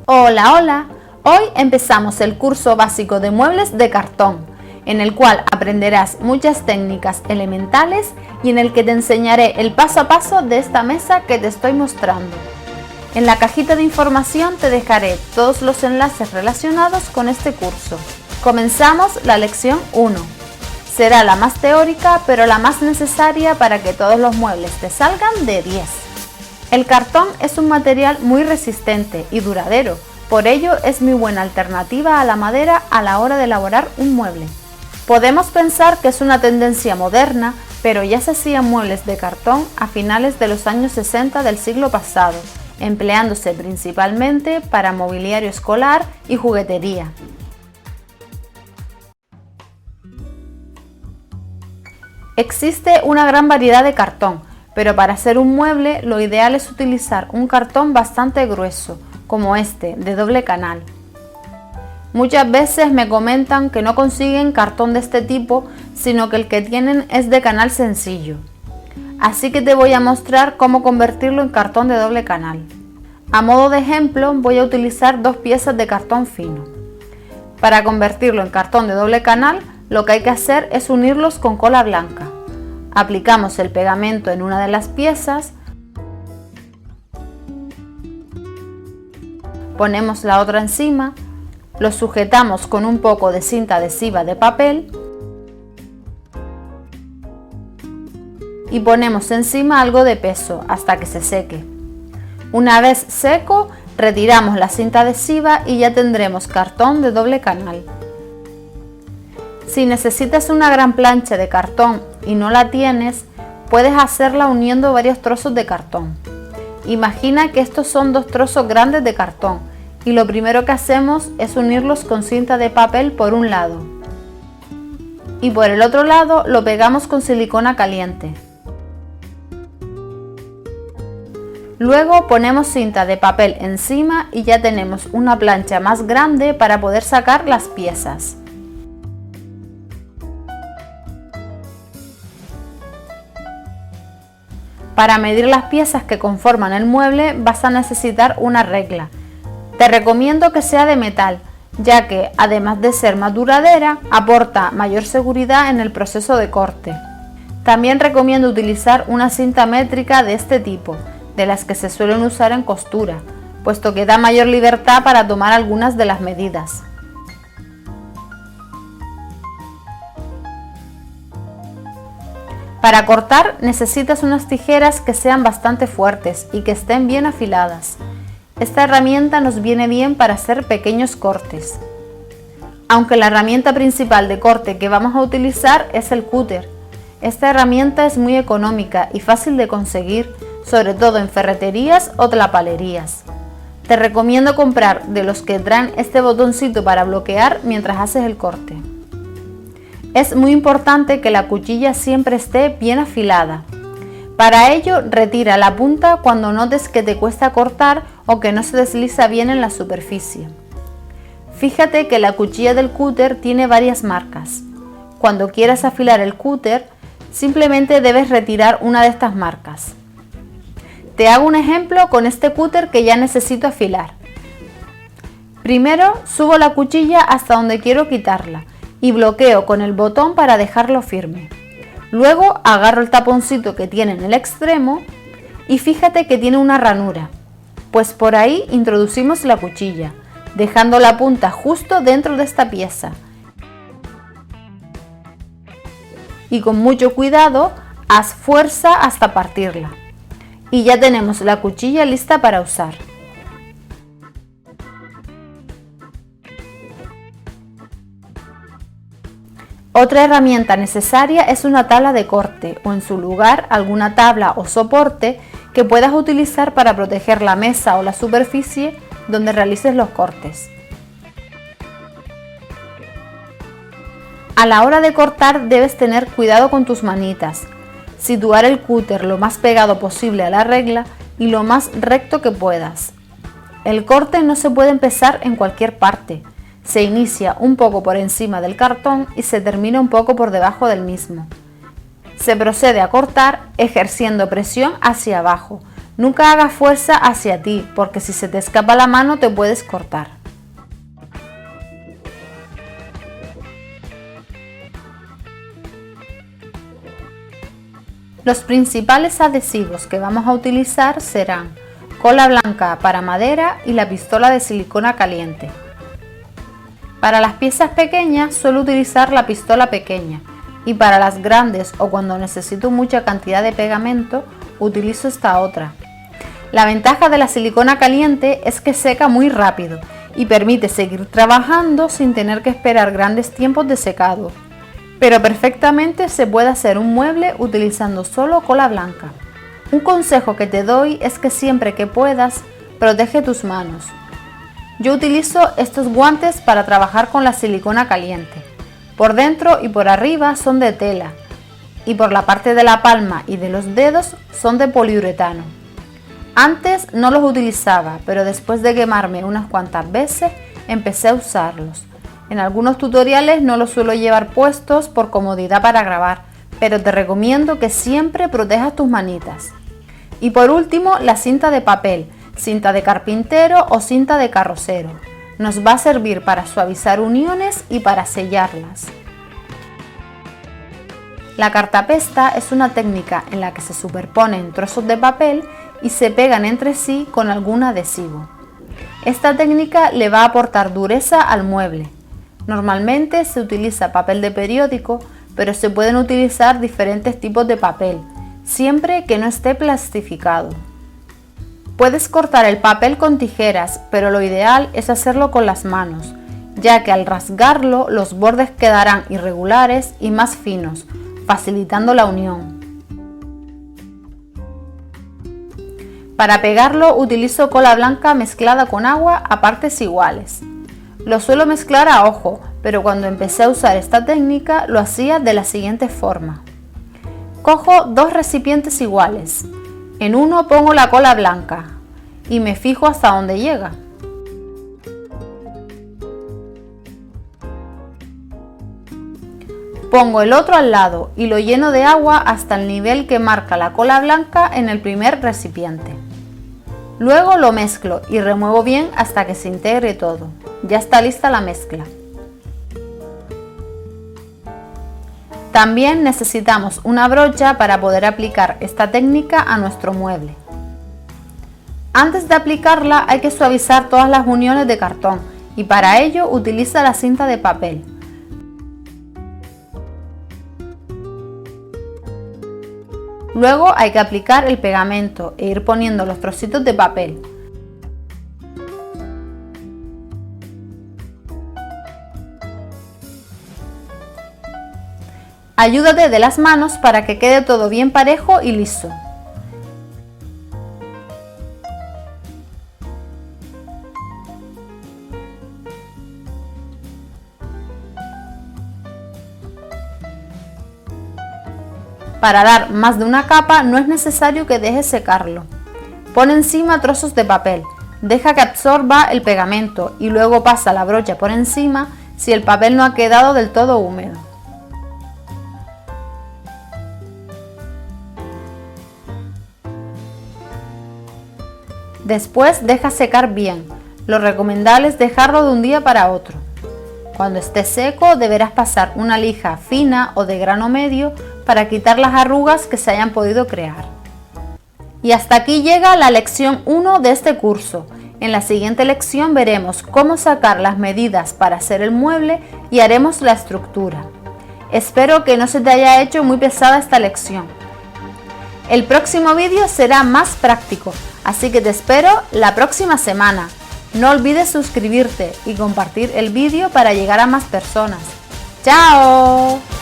Hola, hola. Hoy empezamos el curso básico de muebles de cartón, en el cual aprenderás muchas técnicas elementales y en el que te enseñaré el paso a paso de esta mesa que te estoy mostrando. En la cajita de información te dejaré todos los enlaces relacionados con este curso. Comenzamos la lección 1. Será la más teórica, pero la más necesaria para que todos los muebles te salgan de 10. El cartón es un material muy resistente y duradero, por ello es muy buena alternativa a la madera a la hora de elaborar un mueble. Podemos pensar que es una tendencia moderna, pero ya se hacían muebles de cartón a finales de los años 60 del siglo pasado, empleándose principalmente para mobiliario escolar y juguetería. Existe una gran variedad de cartón, pero para hacer un mueble lo ideal es utilizar un cartón bastante grueso, como este, de doble canal. Muchas veces me comentan que no consiguen cartón de este tipo, sino que el que tienen es de canal sencillo. Así que te voy a mostrar cómo convertirlo en cartón de doble canal. A modo de ejemplo, voy a utilizar 2 piezas de cartón fino. Para convertirlo en cartón de doble canal, lo que hay que hacer es unirlos con cola blanca. Aplicamos el pegamento en una de las piezas, ponemos la otra encima, lo sujetamos con un poco de cinta adhesiva de papel y ponemos encima algo de peso hasta que se seque. Una vez seco, retiramos la cinta adhesiva y ya tendremos cartón de doble canal. Si necesitas una gran plancha de cartón y no la tienes, puedes hacerla uniendo varios trozos de cartón. Imagina que estos son 2 trozos grandes de cartón y lo primero que hacemos es unirlos con cinta de papel por un lado y por el otro lado lo pegamos con silicona caliente. Luego ponemos cinta de papel encima y ya tenemos una plancha más grande para poder sacar las piezas. Para medir las piezas que conforman el mueble vas a necesitar una regla. Te recomiendo que sea de metal, ya que además de ser más duradera, aporta mayor seguridad en el proceso de corte. También recomiendo utilizar una cinta métrica de este tipo, de las que se suelen usar en costura, puesto que da mayor libertad para tomar algunas de las medidas. Para cortar necesitas unas tijeras que sean bastante fuertes y que estén bien afiladas. Esta herramienta nos viene bien para hacer pequeños cortes. Aunque la herramienta principal de corte que vamos a utilizar es el cúter. Esta herramienta es muy económica y fácil de conseguir, sobre todo en ferreterías o tlapalerías. Te recomiendo comprar de los que traen este botoncito para bloquear mientras haces el corte. Es muy importante que la cuchilla siempre esté bien afilada. Para ello, retira la punta cuando notes que te cuesta cortar o que no se desliza bien en la superficie. Fíjate que la cuchilla del cúter tiene varias marcas. Cuando quieras afilar el cúter, simplemente debes retirar una de estas marcas. Te hago un ejemplo con este cúter que ya necesito afilar. Primero, subo la cuchilla hasta donde quiero quitarla y bloqueo con el botón para dejarlo firme. Luego agarro el taponcito que tiene en el extremo y fíjate que tiene una ranura, pues por ahí introducimos la cuchilla, dejando la punta justo dentro de esta pieza. Y con mucho cuidado, haz fuerza hasta partirla. Y ya tenemos la cuchilla lista para usar. Otra herramienta necesaria es una tabla de corte o en su lugar alguna tabla o soporte que puedas utilizar para proteger la mesa o la superficie donde realices los cortes. A la hora de cortar debes tener cuidado con tus manitas, situar el cúter lo más pegado posible a la regla y lo más recto que puedas. El corte no se puede empezar en cualquier parte. Se inicia un poco por encima del cartón y se termina un poco por debajo del mismo. Se procede a cortar ejerciendo presión hacia abajo, Nunca hagas fuerza hacia ti, porque si se te escapa la mano te puedes cortar. Los principales adhesivos que vamos a utilizar serán cola blanca para madera y la pistola de silicona caliente. Para las piezas pequeñas suelo utilizar la pistola pequeña y para las grandes o cuando necesito mucha cantidad de pegamento utilizo esta otra. La ventaja de la silicona caliente es que seca muy rápido y permite seguir trabajando sin tener que esperar grandes tiempos de secado. Pero perfectamente se puede hacer un mueble utilizando solo cola blanca. Un consejo que te doy es que siempre que puedas, protege tus manos. Yo utilizo estos guantes para trabajar con la silicona caliente. Por dentro y por arriba son de tela y por la parte de la palma y de los dedos son de poliuretano. Antes no los utilizaba, pero después de quemarme unas cuantas veces empecé a usarlos. En algunos tutoriales no los suelo llevar puestos por comodidad para grabar, pero te recomiendo que siempre protejas tus manitas. Y por último, la cinta de papel, cinta de carpintero o cinta de carrocero. Nos va a servir para suavizar uniones y para sellarlas. La cartapesta es una técnica en la que se superponen trozos de papel y se pegan entre sí con algún adhesivo. Esta técnica le va a aportar dureza al mueble. Normalmente se utiliza papel de periódico, pero se pueden utilizar diferentes tipos de papel, siempre que no esté plastificado. Puedes cortar el papel con tijeras, pero lo ideal es hacerlo con las manos, ya que al rasgarlo los bordes quedarán irregulares y más finos, facilitando la unión. Para pegarlo utilizo cola blanca mezclada con agua a partes iguales. Lo suelo mezclar a ojo, pero cuando empecé a usar esta técnica lo hacía de la siguiente forma. Cojo dos recipientes iguales. En uno pongo la cola blanca y me fijo hasta dónde llega. Pongo el otro al lado y lo lleno de agua hasta el nivel que marca la cola blanca en el primer recipiente. Luego lo mezclo y remuevo bien hasta que se integre todo. Ya está lista la mezcla. También necesitamos una brocha para poder aplicar esta técnica a nuestro mueble. Antes de aplicarla hay que suavizar todas las uniones de cartón y para ello utiliza la cinta de papel. Luego hay que aplicar el pegamento e ir poniendo los trocitos de papel. Ayúdate de las manos para que quede todo bien parejo y liso. Para dar más de una capa no es necesario que dejes secarlo. Pon encima trozos de papel, deja que absorba el pegamento y luego pasa la brocha por encima si el papel no ha quedado del todo húmedo. Después deja secar bien, lo recomendable es dejarlo de un día para otro. Cuando esté seco deberás pasar una lija fina o de grano medio para quitar las arrugas que se hayan podido crear. Y hasta aquí llega la lección 1 de este curso. En la siguiente lección veremos cómo sacar las medidas para hacer el mueble y haremos la estructura. Espero que no se te haya hecho muy pesada esta lección. El próximo vídeo será más práctico, así que te espero la próxima semana. No olvides suscribirte y compartir el vídeo para llegar a más personas. ¡Chao!